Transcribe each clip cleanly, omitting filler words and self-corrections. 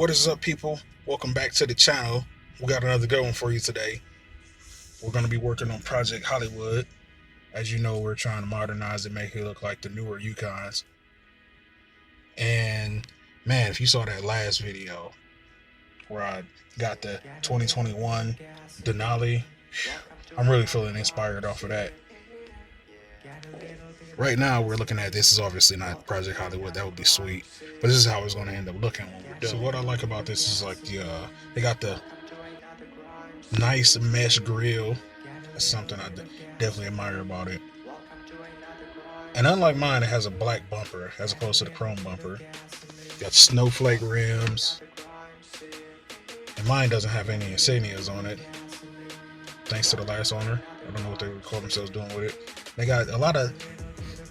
What is up, people? Welcome back to the channel. We got another good one for you today. We're going to be working on Project Hollywood. As you know, we're trying to modernize it, make it look like the newer Yukons. And man, if you saw that last video where I got the 2021 Denali, I'm really feeling inspired off of that. Right now, we're looking at this is obviously not Project Hollywood. That would be sweet, but this is how it's going to end up looking when we're done. So what I like about this is like they got the nice mesh grill. That's something I definitely admire about it. And unlike mine, it has a black bumper as opposed to the chrome bumper. Got snowflake rims, and mine doesn't have any insignias on it, thanks to the last owner. I don't know what they would call themselves doing with it. They got a lot of.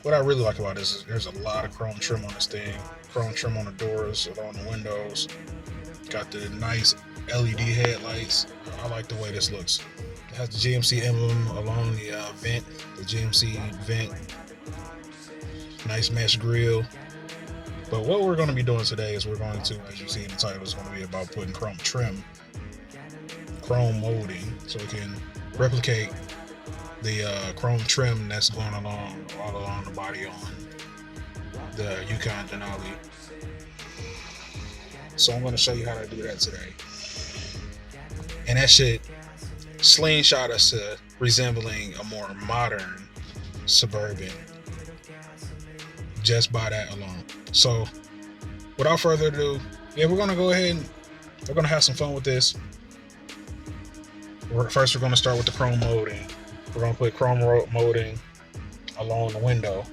What I really like about this is there's a lot of chrome trim on this thing. Chrome trim on the doors, on the windows. Got the nice LED headlights. I like the way this looks. It has the GMC emblem along the vent, the GMC vent. Nice mesh grill. But what we're going to be doing today is we're going to, as you see in the title, it's going to be about putting chrome trim, chrome molding, so we can replicate the chrome trim that's going along all along the body on the Yukon Denali. So I'm going to show you how to do that today. And that should slingshot us to resembling a more modern Suburban just by that alone. So without further ado, we're going to go ahead and we're going to have some fun with this. First, we're going to start with the chrome molding. We're going to put chrome molding along the window.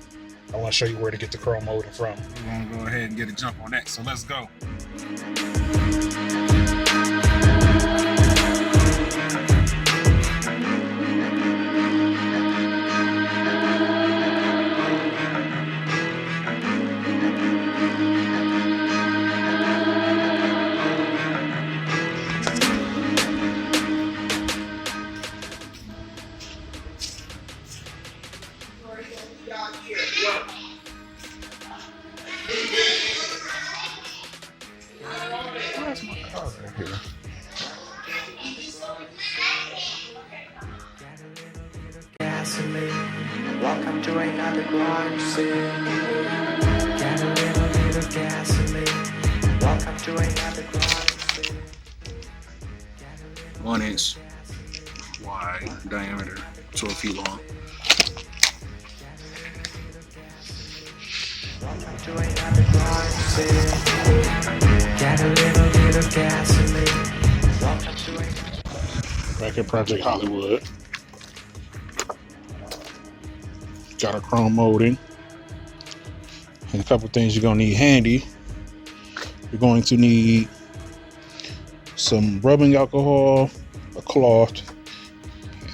I want to show you where to get the chrome molding from. We're going to go ahead and get a jump on that. So let's go. Where's my car right here? Gasoline. Welcome to another crime scene. Get a little bit of gasoline. Welcome to another crime scene. 1 inch wide diameter, 12 feet long. Welcome to another crime scene. Get a little bit of gasoline. Welcome to another. Back at Project Hollywood. Got a chrome molding. And a couple things you're going to need handy. You're going to need some rubbing alcohol, a cloth,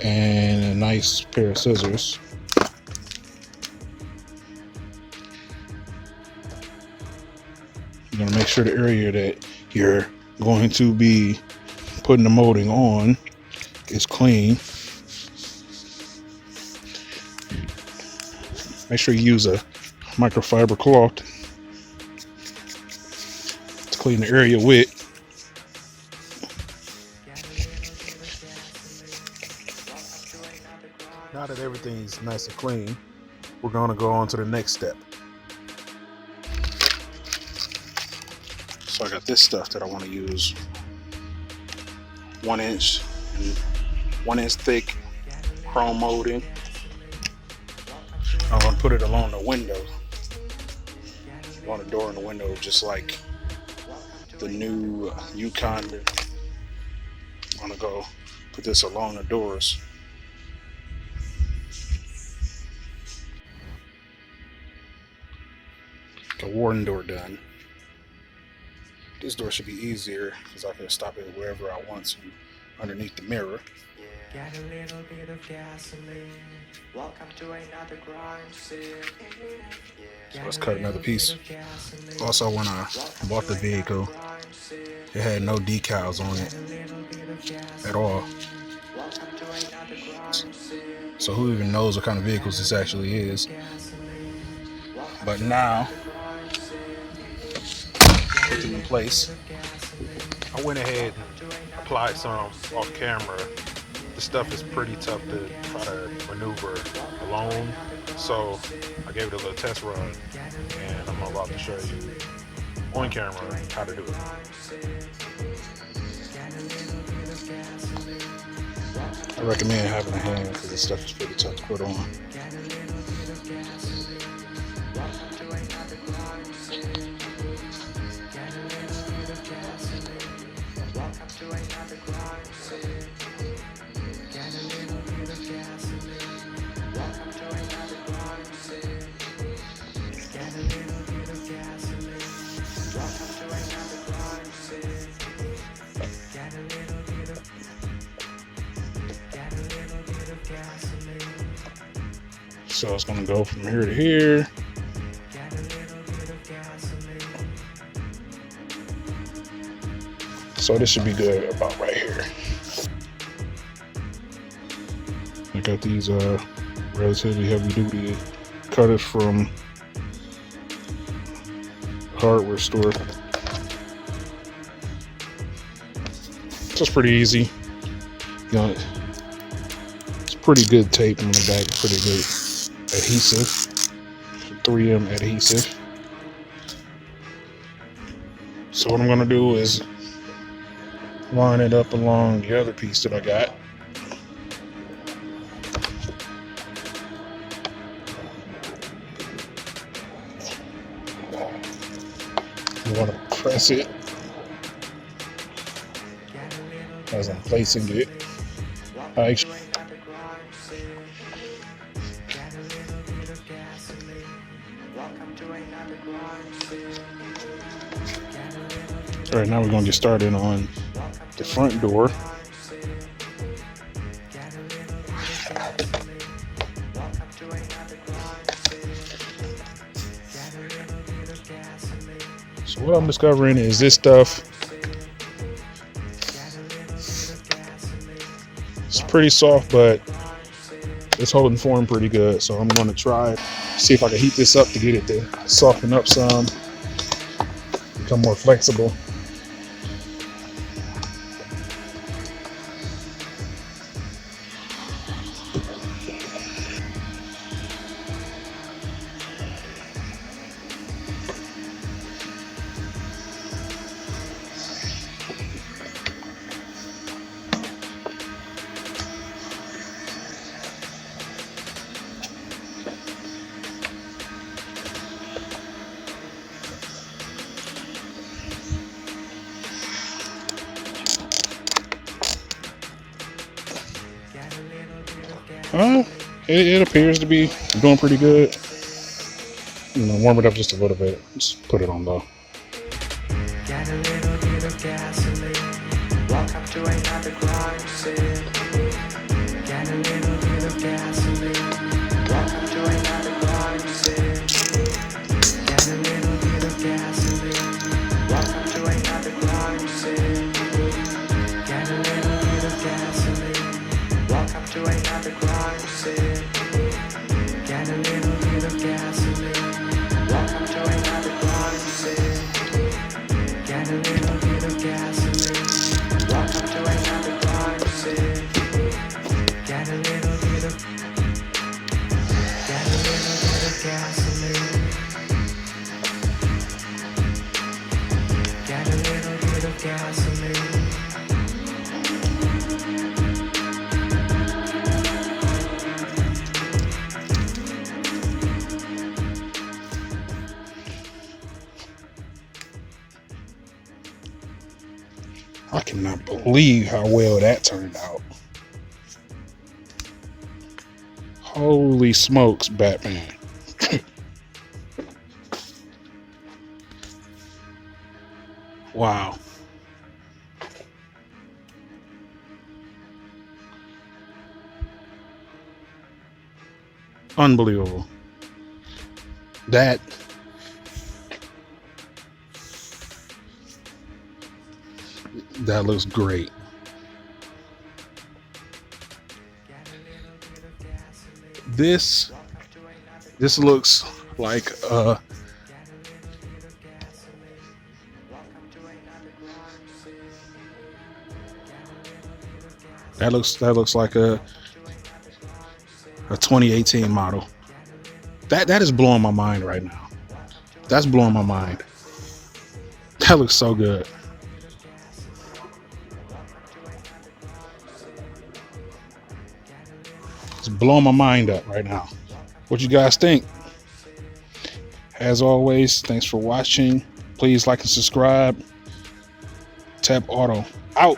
and a nice pair of scissors. You're going to make sure the area that you're going to be putting the molding on is clean. Make sure you use a microfiber cloth to clean the area with. Now that everything's nice and clean, we're going to go on to the next step. So I got this stuff that I want to use. 1 inch and 1 inch thick chrome molding. I'm going to put it along the window, on the door and the window, just like the new Yukon. I'm going to go put this along the doors. The warden door done. This door should be easier because I can stop it wherever I want to underneath the mirror. Get a little bit of gasoline. Welcome to another crime scene. So let's cut another piece. Also, when I bought the vehicle, it had no decals on it at all. So who even knows what kind of vehicles this actually is? But now, put them in place. I went ahead and applied some off camera. This stuff is pretty tough to try to maneuver alone, so I gave it a little test run, and I'm about to show you on camera how to do it. I recommend having a hand because this stuff is pretty tough to put on. So it's gonna go from here to here. So this should be good about right here. I got these relatively heavy duty cutters from hardware store. Just pretty easy. You know, it's pretty good tape on the back, pretty good adhesive, 3M adhesive. So what I'm gonna do is line it up along the other piece that I got. You want to press it as I'm placing it. All right, now we're gonna get started on the front door. So what I'm discovering is this stuff, it's pretty soft, but it's holding form pretty good. So I'm gonna try, see if I can heat this up to get it to soften up some, become more flexible. It appears to be doing pretty good. You know, warm it up just a little bit. Just put it on low. Get a little bit of gasoline. Welcome to another crime scene. Get a little bit of gasoline. Welcome to another crime scene. Get a little bit of gasoline. Welcome to another crime scene. Get a little bit of gasoline. Welcome to another crime scene. Get a little bit of gasoline. Welcome to another crime scene. Get a little bit of gasoline. Welcome to another crime scene. Get a little bit of gasoline. Get a little bit of gasoline. I cannot believe how well that turned out. Holy smokes, Batman. Wow. Unbelievable. That looks great. This looks like That looks like a 2018 model. That is blowing my mind right now. That's blowing my mind. That looks so good. It's blowing my mind up right now. What you guys think? As always, thanks for watching. Please like and subscribe. Tap Auto out.